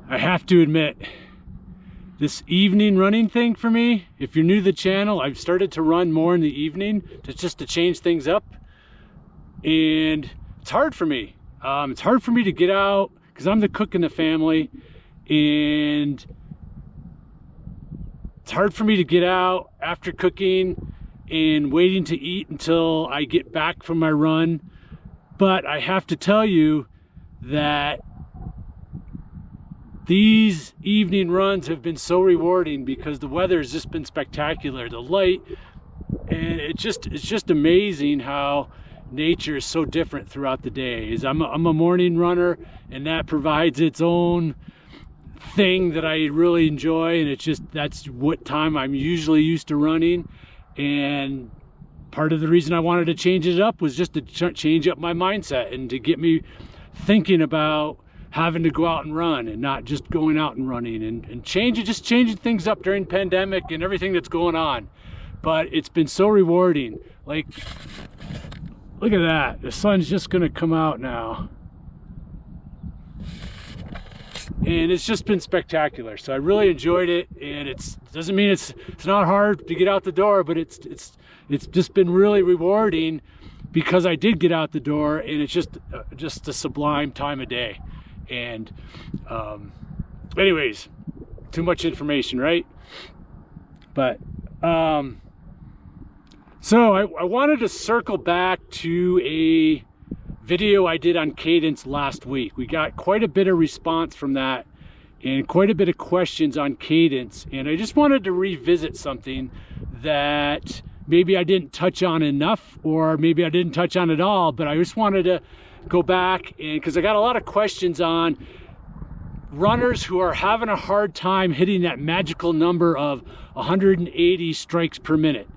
I have to admit, this evening running thing for me, if you're new to the channel, I've started to run more in the evening just to change things up. And it's hard for me. It's hard for me to get out because I'm the cook in the family, and it's hard for me to get out after cooking and waiting to eat until I get back from my run. But I have to tell you that these evening runs have been so rewarding because the weather has just been spectacular. The light, and it's just amazing how nature is so different throughout the day. I'm a morning runner, and that provides its own thing that I really enjoy, and that's what time I'm usually used to running. And part of the reason I wanted to change it up was just to change up my mindset and to get me thinking about having to go out and run and not just going out and running, and changing things up during pandemic and everything that's going on. But it's been so rewarding. Like, look at that, the sun's just gonna come out now, and it's just been spectacular. So I really enjoyed it, and it doesn't mean it's not hard to get out the door, but it's just been really rewarding because I did get out the door, and it's just a sublime time of day. And anyways, too much information, right? But so I wanted to circle back to a video I did on cadence last week. We got quite a bit of response from that and quite a bit of questions on cadence, and I just wanted to revisit something that maybe I didn't touch on enough, or maybe I didn't touch on at all, but I just wanted to go back, and because I got a lot of questions on runners who are having a hard time hitting that magical number of 180 strikes per minute.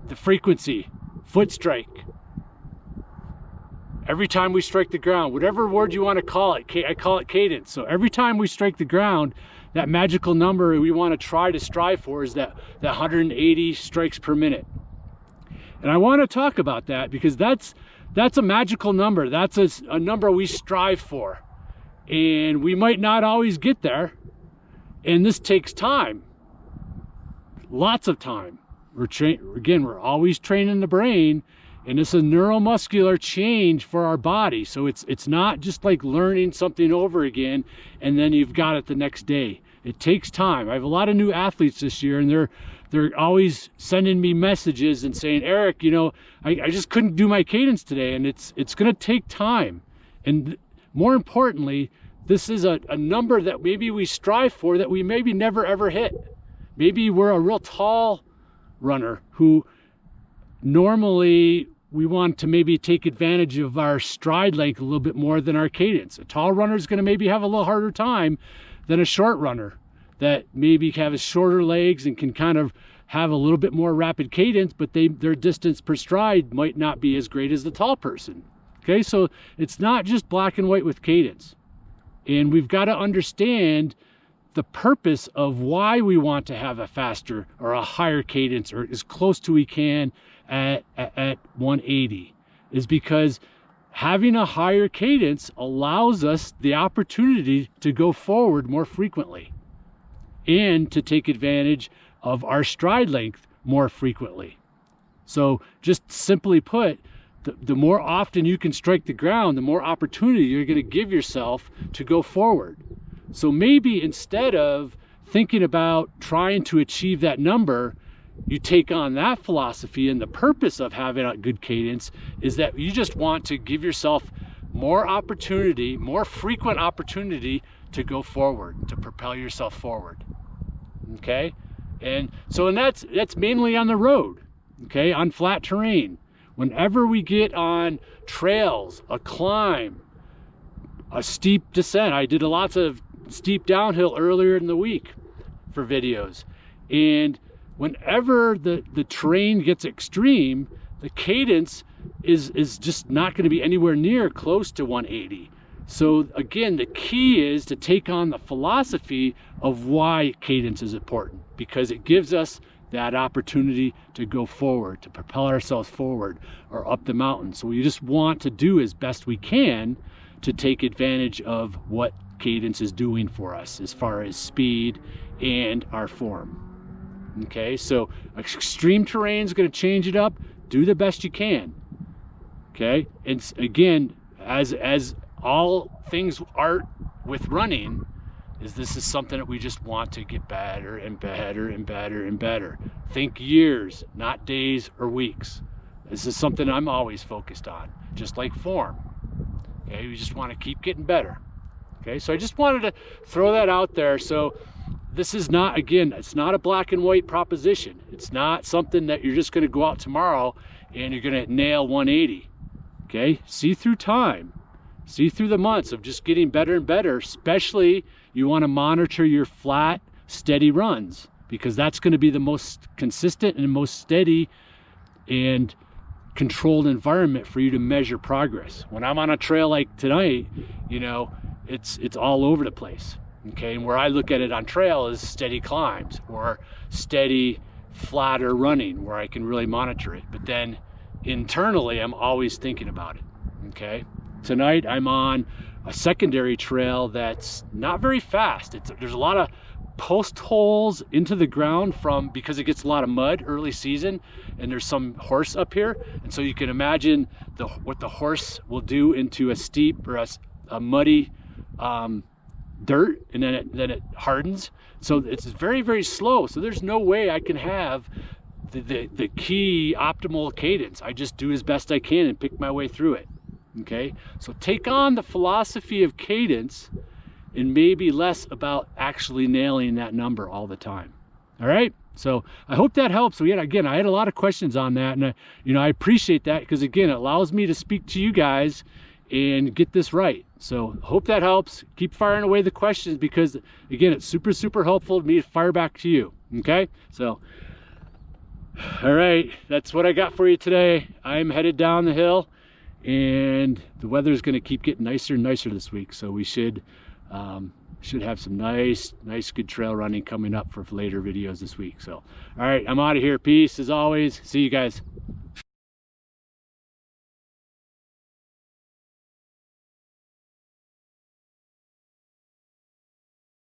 The frequency, foot strike. Every time we strike the ground, whatever word you want to call it, I call it cadence. So every time we strike the ground, that magical number we want to try to strive for is that 180 strikes per minute. And I want to talk about that because that's a magical number. That's a number we strive for, and we might not always get there, and this takes time, lots of time. We're always training the brain, and it's a neuromuscular change for our body. So it's not just like learning something over again and then you've got it the next day. It takes time. I have a lot of new athletes this year, and they're always sending me messages and saying, Eric, you know, I just couldn't do my cadence today, and it's going to take time. And more importantly, this is a number that maybe we strive for that we maybe never ever hit. Maybe we're a real tall runner who normally we want to maybe take advantage of our stride length a little bit more than our cadence. A tall runner is going to maybe have a little harder time than a short runner that maybe have shorter legs and can kind of have a little bit more rapid cadence, but their distance per stride might not be as great as the tall person. Okay, so it's not just black and white with cadence. And we've got to understand the purpose of why we want to have a faster or a higher cadence, or as close to we can at 180, is because having a higher cadence allows us the opportunity to go forward more frequently and to take advantage of our stride length more frequently. So just simply put, the more often you can strike the ground, the more opportunity you're going to give yourself to go forward. So maybe instead of thinking about trying to achieve that number, you take on that philosophy, and the purpose of having a good cadence is that you just want to give yourself more opportunity, more frequent opportunity to go forward, to propel yourself forward. Okay? And that's mainly on the road, okay, on flat terrain. Whenever we get on trails, a climb, a steep descent, I did lots of steep downhill earlier in the week for videos, and whenever the terrain gets extreme, the cadence is just not going to be anywhere near close to 180. So again, the key is to take on the philosophy of why cadence is important, because it gives us that opportunity to go forward, to propel ourselves forward or up the mountain. So we just want to do as best we can to take advantage of what Cadence is doing for us as far as speed and our form. Okay, so extreme terrain is going to change it up. Do the best you can. Okay, and again, as all things are with running, this is something that we just want to get better and better and better and better. Think years, not days or weeks. This is something I'm always focused on, just like form. Okay, we just want to keep getting better. Okay, so I just wanted to throw that out there. So this is not, again, it's not a black and white proposition. It's not something that you're just going to go out tomorrow and you're going to nail 180. Okay, see through time, see through the months of just getting better and better. Especially you want to monitor your flat, steady runs, because that's going to be the most consistent and most steady and controlled environment for you to measure progress. When I'm on a trail like tonight, you know, it's all over the place. Okay, and where I look at it on trail is steady climbs or steady flatter running where I can really monitor it. But then internally, I'm always thinking about it. Okay, tonight I'm on a secondary trail that's not very fast. There's a lot of post holes into the ground because it gets a lot of mud early season, and there's some horse up here, and so you can imagine what the horse will do into a steep or a muddy dirt, and then it hardens. So it's very, very slow. So there's no way I can have the key optimal cadence. I just do as best I can and pick my way through it. Okay, so take on the philosophy of cadence and maybe less about actually nailing that number all the time. All right, so I hope that helps. So yeah, again, I had a lot of questions on that, and I appreciate that, because again, it allows me to speak to you guys and get this right. So hope that helps. Keep firing away the questions, because again, it's super, super helpful to me to fire back to you. Okay, so all right, that's what I got for you today. I'm headed down the hill, and the weather is going to keep getting nicer and nicer this week, so we should have some nice good trail running coming up for later videos this week. So all right, I'm out of here. Peace as always. See you guys.